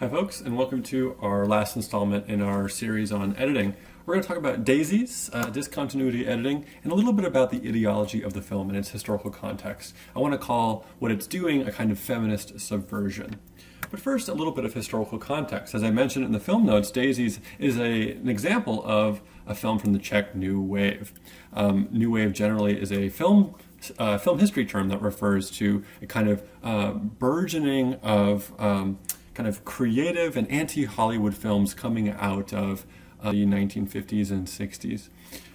Hi folks, and welcome to our last installment in our series on editing. We're going to talk about Daisies, discontinuity editing, and a little bit about the ideology of the film and its historical context. I want to call what it's doing a kind of feminist subversion. But first, a little bit of historical context. As I mentioned in the film notes, Daisies is an example of a film from the Czech New Wave. New Wave generally is a film history term that refers to a kind of burgeoning of kind of creative and anti-Hollywood films coming out of the 1950s and 60s.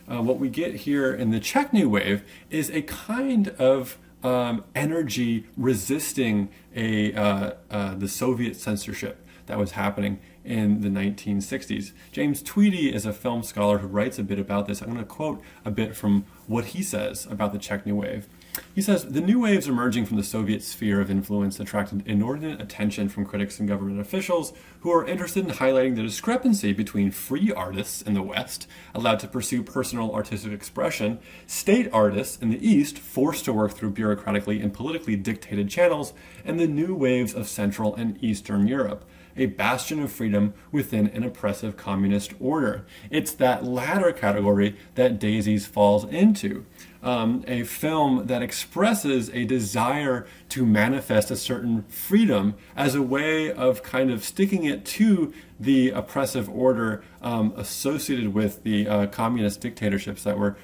What we get here in the Czech New Wave is a kind of energy resisting the Soviet censorship that was happening in the 1960s. James Tweedy is a film scholar who writes a bit about this. I'm going to quote a bit from what he says about the Czech New Wave. He says, "The new waves emerging from the Soviet sphere of influence attracted inordinate attention from critics and government officials who are interested in highlighting the discrepancy between free artists in the West, allowed to pursue personal artistic expression, state artists in the East, forced to work through bureaucratically and politically dictated channels, and the new waves of Central and Eastern Europe, a bastion of freedom within an oppressive communist order." It's that latter category that Daisies falls into. A film that expresses a desire to manifest a certain freedom as a way of kind of sticking it to the oppressive order associated with the communist dictatorships that were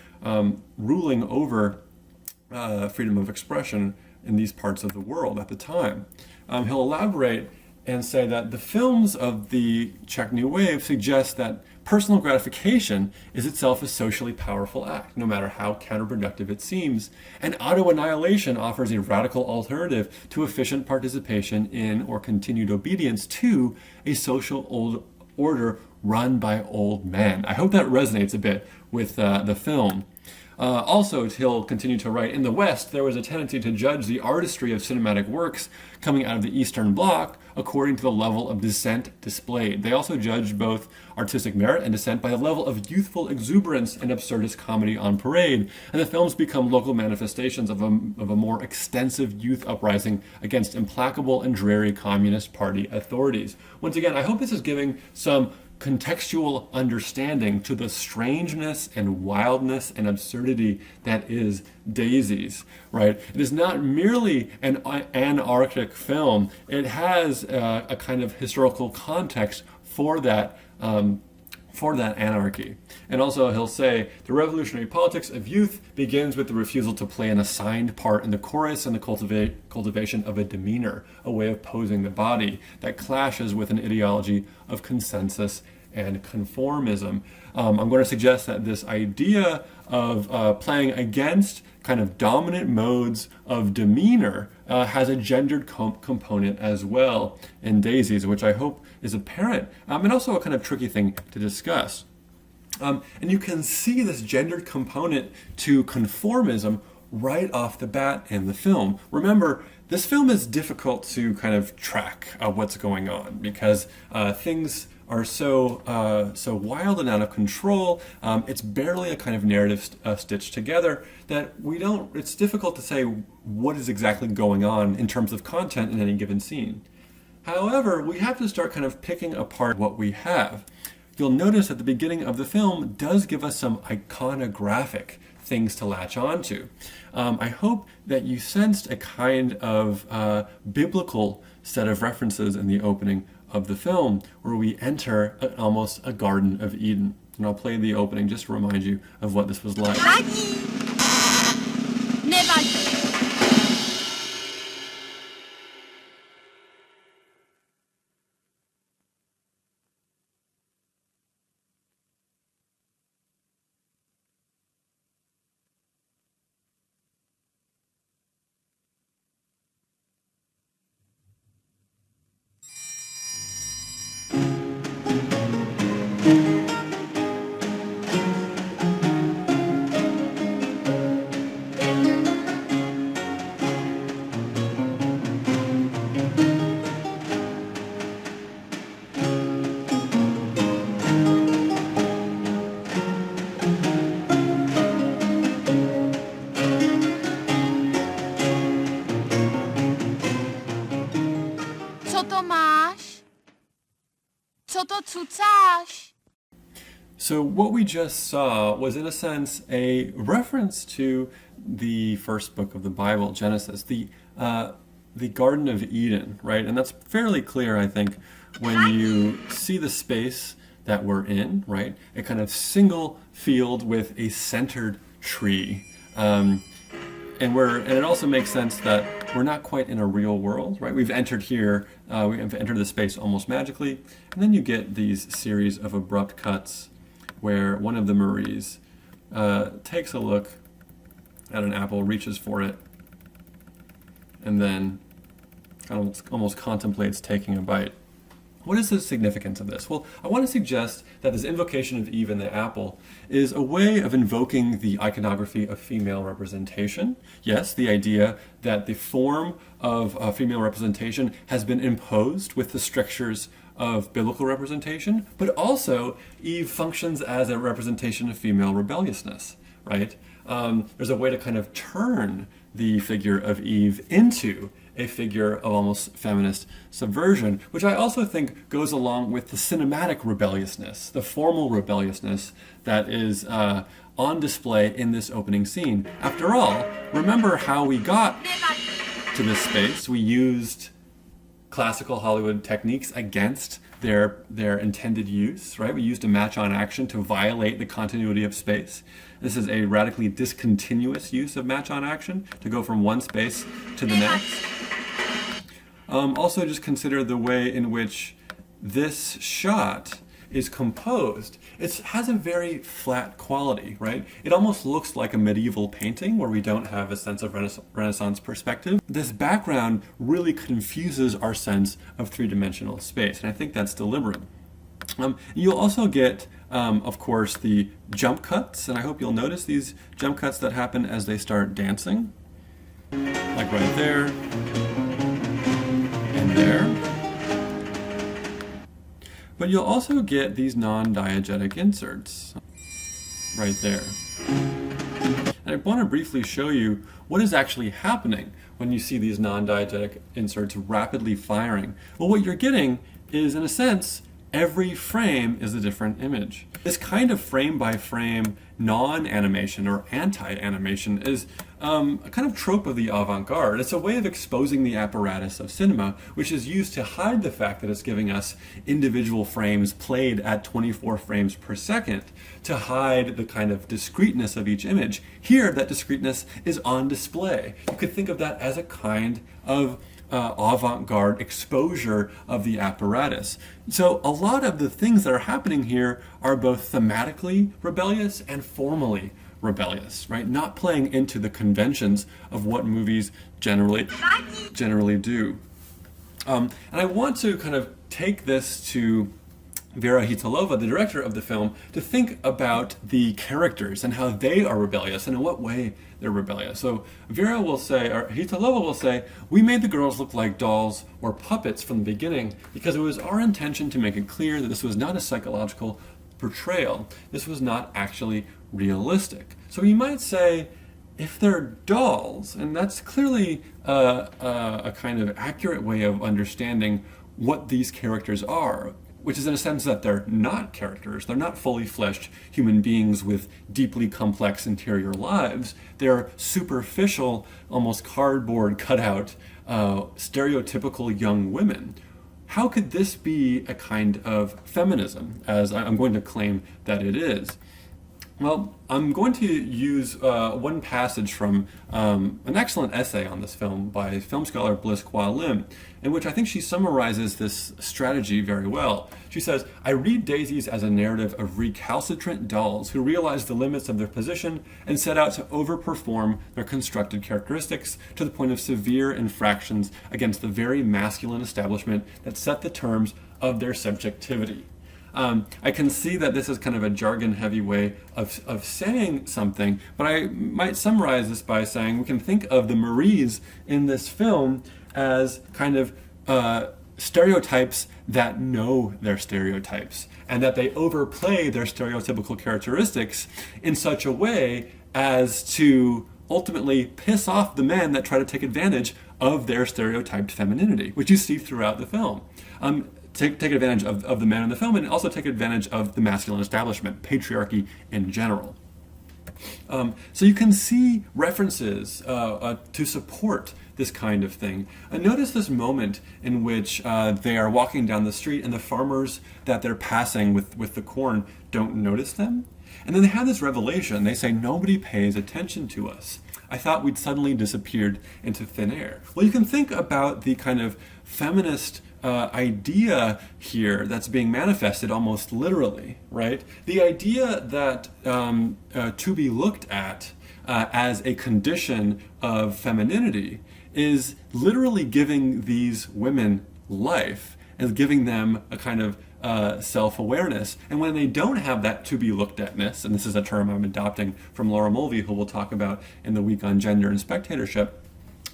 ruling over freedom of expression in these parts of the world at the time. He'll elaborate and say that the films of the Czech New Wave suggest that personal gratification is itself a socially powerful act, no matter how counterproductive it seems, and auto-annihilation offers a radical alternative to efficient participation in or continued obedience to a social order run by old men. I hope that resonates a bit with the film. Also, he'll continue to write, in the West, there was a tendency to judge the artistry of cinematic works coming out of the Eastern Bloc according to the level of dissent displayed. They also judged both artistic merit and dissent by the level of youthful exuberance and absurdist comedy on parade, and the films become local manifestations of a more extensive youth uprising against implacable and dreary Communist Party authorities. Once again, I hope this is giving some contextual understanding to the strangeness and wildness and absurdity that is Daisies, right? It is not merely an anarchic film. It has a kind of historical context for that anarchy. And also he'll say, the revolutionary politics of youth begins with the refusal to play an assigned part in the chorus and the cultivation of a demeanor, a way of posing the body that clashes with an ideology of consensus and conformism. I'm going to suggest that this idea of playing against kind of dominant modes of demeanor has a gendered component as well in Daisies, which I hope is apparent, and also a kind of tricky thing to discuss. And you can see this gendered component to conformism right off the bat in the film. Remember, this film is difficult to kind of track what's going on because things are so wild and out of control. It's barely a kind of narrative stitched together that it's difficult to say what is exactly going on in terms of content in any given scene. However, we have to start kind of picking apart what we have. You'll notice at the beginning of the film does give us some iconographic things to latch on to. I hope that you sensed a kind of biblical set of references in the opening of the film where we enter almost a Garden of Eden. And I'll play the opening just to remind you of what this was like. Co to cucáš? So what we just saw was, in a sense, a reference to the first book of the Bible, Genesis, the Garden of Eden, right? And that's fairly clear, I think, when you see the space that we're in, right? A kind of single field with a centered tree. And it also makes sense that we're not quite in a real world, right? We've entered here, we have entered the space almost magically, and then you get these series of abrupt cuts where one of the Maries takes a look at an apple, reaches for it, and then kind of almost contemplates taking a bite. What is the significance of this? Well, I want to suggest that this invocation of Eve and the apple is a way of invoking the iconography of female representation. Yes, the idea that the form of female representation has been imposed with the strictures of biblical representation, but also Eve functions as a representation of female rebelliousness, right? There's a way to kind of turn the figure of Eve into a figure of almost feminist subversion, which I also think goes along with the cinematic rebelliousness, the formal rebelliousness that is on display in this opening scene. After all, remember how we got to this space. We used classical Hollywood techniques against their intended use, right? We used a match-on action to violate the continuity of space. This is a radically discontinuous use of match-on action to go from one space to the next. Also, just consider the way in which this shot is composed. It has a very flat quality, right? It almost looks like a medieval painting where we don't have a sense of Renaissance perspective. This background really confuses our sense of three-dimensional space, and I think that's deliberate. You'll also get, of course, the jump cuts, and I hope you'll notice these jump cuts that happen as they start dancing, like right there and there. But you'll also get these non-diegetic inserts right there. And I want to briefly show you what is actually happening when you see these non-diegetic inserts rapidly firing. Well, what you're getting is, in a sense, every frame is a different image. This kind of frame-by-frame non-animation or anti-animation is a kind of trope of the avant-garde. It's a way of exposing the apparatus of cinema, which is used to hide the fact that it's giving us individual frames played at 24 frames per second to hide the kind of discreteness of each image. Here, that discreteness is on display. You could think of that as a kind of avant-garde exposure of the apparatus. So a lot of the things that are happening here are both thematically rebellious and formally rebellious, right? Not playing into the conventions of what movies generally do. And I want to kind of take this to Vera Chytilova, the director of the film, to think about the characters and how they are rebellious and in what way they're rebellious. So Vera will say, or Chytilova will say, we made the girls look like dolls or puppets from the beginning because it was our intention to make it clear that this was not a psychological portrayal. This was not actually realistic. So you might say, if they're dolls, and that's clearly a kind of accurate way of understanding what these characters are, which is in a sense that they're not characters. They're not fully fleshed human beings with deeply complex interior lives. They're superficial, almost cardboard cutout, stereotypical young women. How could this be a kind of feminism, as I'm going to claim that it is? Well, I'm going to use one passage from an excellent essay on this film by film scholar Bliss Kwa Lim, in which I think she summarizes this strategy very well. She says, I read Daisies as a narrative of recalcitrant dolls who realize the limits of their position and set out to overperform their constructed characteristics to the point of severe infractions against the very masculine establishment that set the terms of their subjectivity. I can see that this is kind of a jargon-heavy way of saying something, but I might summarize this by saying we can think of the Maries in this film as kind of stereotypes that know their stereotypes, and that they overplay their stereotypical characteristics in such a way as to ultimately piss off the men that try to take advantage of their stereotyped femininity, which you see throughout the film. take advantage of the men in the film, and also take advantage of the masculine establishment, patriarchy in general. So you can see references to support this kind of thing. Notice this moment in which they are walking down the street and the farmers that they're passing with the corn don't notice them. And then they have this revelation. They say, nobody pays attention to us. I thought we'd suddenly disappeared into thin air. Well, you can think about the kind of feminist idea here that's being manifested almost literally, right? The idea that to be looked at as a condition of femininity is literally giving these women life and giving them a kind of self-awareness. And when they don't have that to be looked at-ness, and this is a term I'm adopting from Laura Mulvey, who we'll talk about in the week on gender and spectatorship,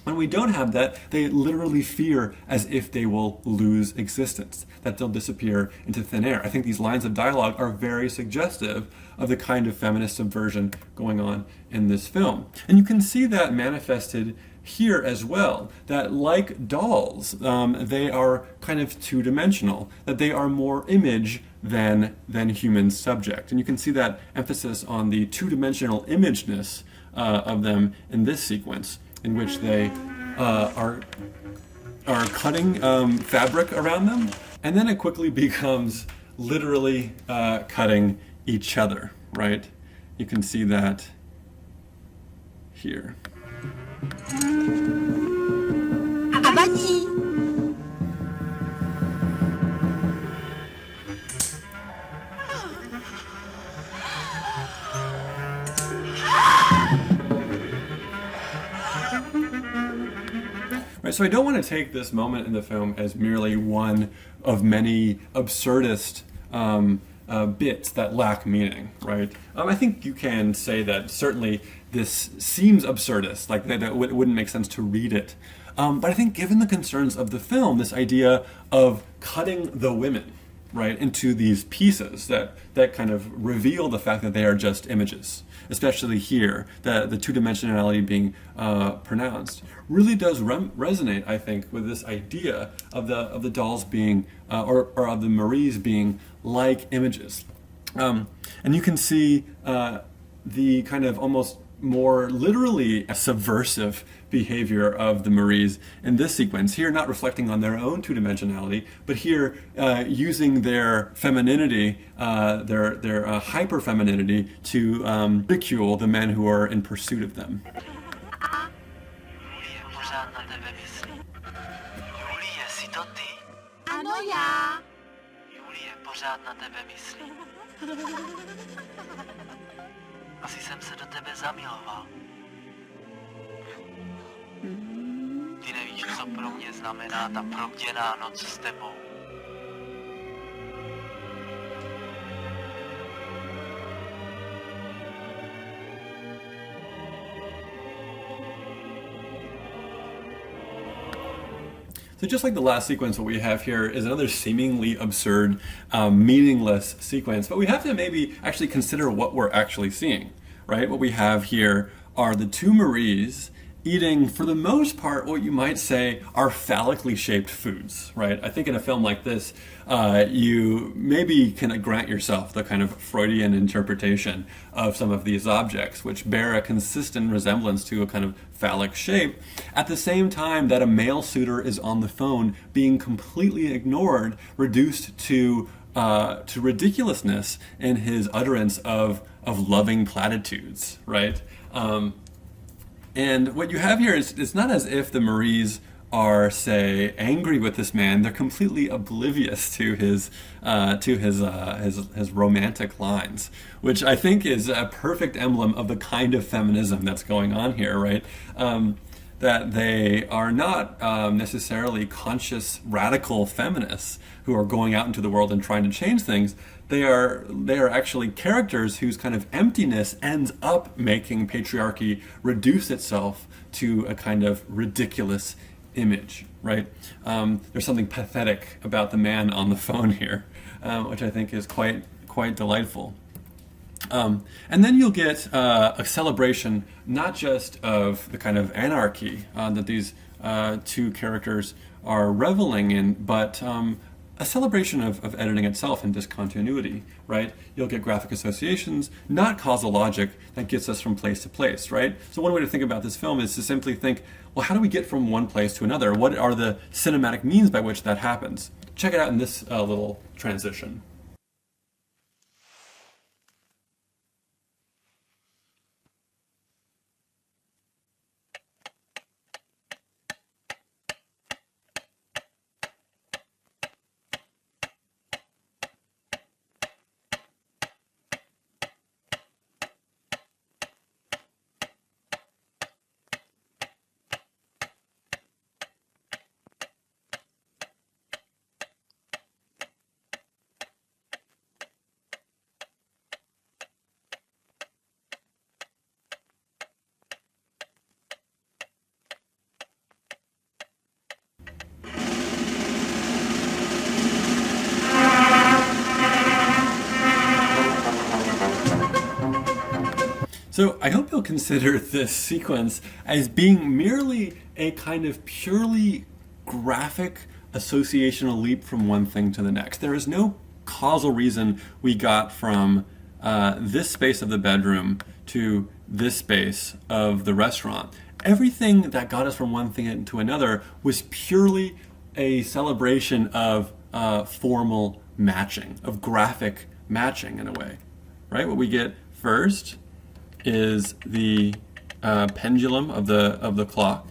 when we don't have that, they literally fear as if they will lose existence, that they'll disappear into thin air. I think these lines of dialogue are very suggestive of the kind of feminist subversion going on in this film. And you can see that manifested here as well, that like dolls, they are kind of two-dimensional, that they are more image than human subject. And you can see that emphasis on the two-dimensional imageness of them in this sequence, in which they are cutting fabric around them, and then it quickly becomes literally cutting each other, right? You can see that here. Abati. Right, so I don't want to take this moment in the film as merely one of many absurdist bits that lack meaning, right? I think you can say that certainly this seems absurdist, like that wouldn't make sense to read it. But I think given the concerns of the film, this idea of cutting the women, right, into these pieces that kind of reveal the fact that they are just images, especially here, the two-dimensionality being pronounced, really does resonate, I think, with this idea of the dolls being, or of the Maries being like images. And you can see the kind of almost more literally subversive behavior of the Maries in this sequence, here not reflecting on their own two-dimensionality, but here using their femininity, their hyper-femininity to ridicule the men who are in pursuit of them. Ano já. Julie pořád na tebe myslí. Asi jsem se do tebe zamiloval. Ty nevíš, co pro mě znamená ta probděná noc s tebou. So just like the last sequence, what we have here is another seemingly absurd, meaningless sequence, but we have to maybe actually consider what we're actually seeing, right? What we have here are the two Maries eating, for the most part, what you might say are phallically shaped foods, right? I think in a film like this, you maybe can grant yourself the kind of Freudian interpretation of some of these objects, which bear a consistent resemblance to a kind of phallic shape, at the same time that a male suitor is on the phone being completely ignored, reduced to ridiculousness in his utterance of loving platitudes, right? And what you have here is, it's not as if the Maries are, say, angry with this man. They're completely oblivious to his romantic lines, which I think is a perfect emblem of the kind of feminism that's going on here, right? That they are not necessarily conscious radical feminists who are going out into the world and trying to change things. They are actually characters whose kind of emptiness ends up making patriarchy reduce itself to a kind of ridiculous image, right? There's something pathetic about the man on the phone here, which I think is quite delightful. And then you'll get a celebration not just of the kind of anarchy that these two characters are reveling in, but a celebration of editing itself in discontinuity, right? You'll get graphic associations, not causal logic that gets us from place to place, right? So one way to think about this film is to simply think, well, how do we get from one place to another? What are the cinematic means by which that happens? Check it out in this little transition. So I hope you'll consider this sequence as being merely a kind of purely graphic associational leap from one thing to the next. There is no causal reason we got from this space of the bedroom to this space of the restaurant. Everything that got us from one thing to another was purely a celebration of formal matching, of graphic matching in a way, right? What we get first is the pendulum of the clock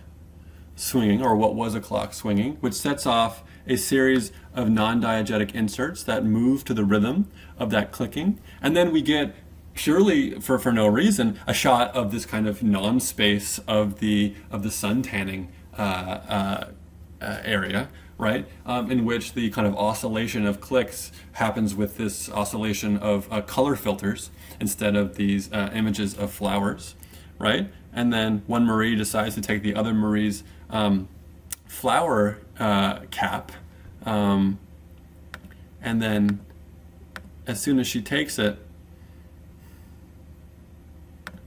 swinging, or what was a clock swinging, which sets off a series of non-diegetic inserts that move to the rhythm of that clicking. And then we get, purely for no reason, a shot of this kind of non-space of the sun tanning area, right? In which the kind of oscillation of clicks happens with this oscillation of color filters instead of these images of flowers, right? And then one Marie decides to take the other Marie's flower cap, and then as soon as she takes it,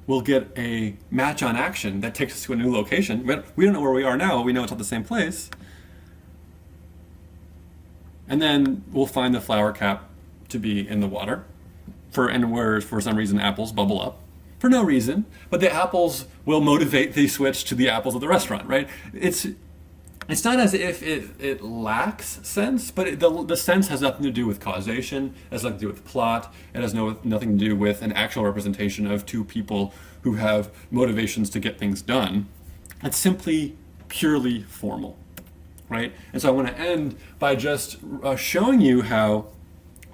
we'll get a match on action that takes us to a new location. We don't know where we are now, we know it's not the same place. And then we'll find the flower cap to be in the water, and where for some reason apples bubble up. For no reason, but the apples will motivate the switch to the apples of the restaurant, right? It's not as if it lacks sense, but the sense has nothing to do with causation, it has nothing to do with plot, it has nothing to do with an actual representation of two people who have motivations to get things done. It's simply purely formal, right? And so I want to end by just showing you how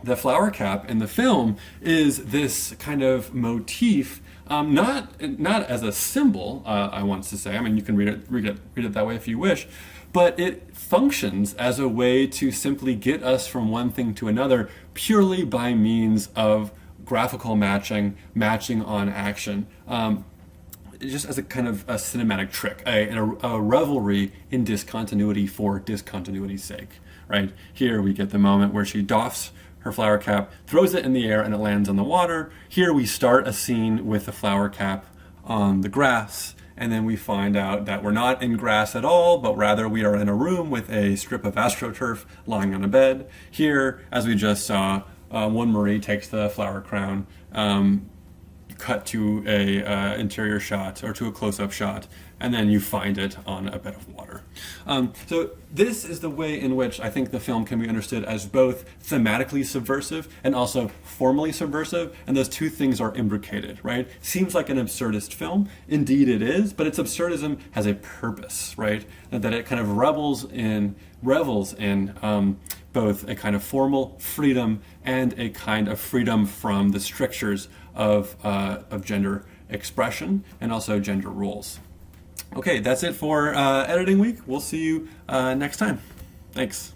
the flower cap in the film is this kind of motif, not as a symbol, I want to say. I mean, you can read it that way if you wish, but it functions as a way to simply get us from one thing to another purely by means of graphical matching on action. Just as a kind of a cinematic trick, a revelry in discontinuity for discontinuity's sake, right? Here we get the moment where she doffs her flower cap, throws it in the air, and it lands on the water. Here we start a scene with the flower cap on the grass, and then we find out that we're not in grass at all, but rather we are in a room with a strip of astroturf lying on a bed. Here, as we just saw, one Marie takes the flower crown, cut to a interior shot or to a close-up shot, and then you find it on a bed of water. So this is the way in which I think the film can be understood as both thematically subversive and also formally subversive, and those two things are imbricated, right? Seems like an absurdist film. Indeed it is, but its absurdism has a purpose, right? That it kind of revels in both a kind of formal freedom and a kind of freedom from the strictures of gender expression and also gender roles. Okay, that's it for editing week. We'll see you next time. Thanks.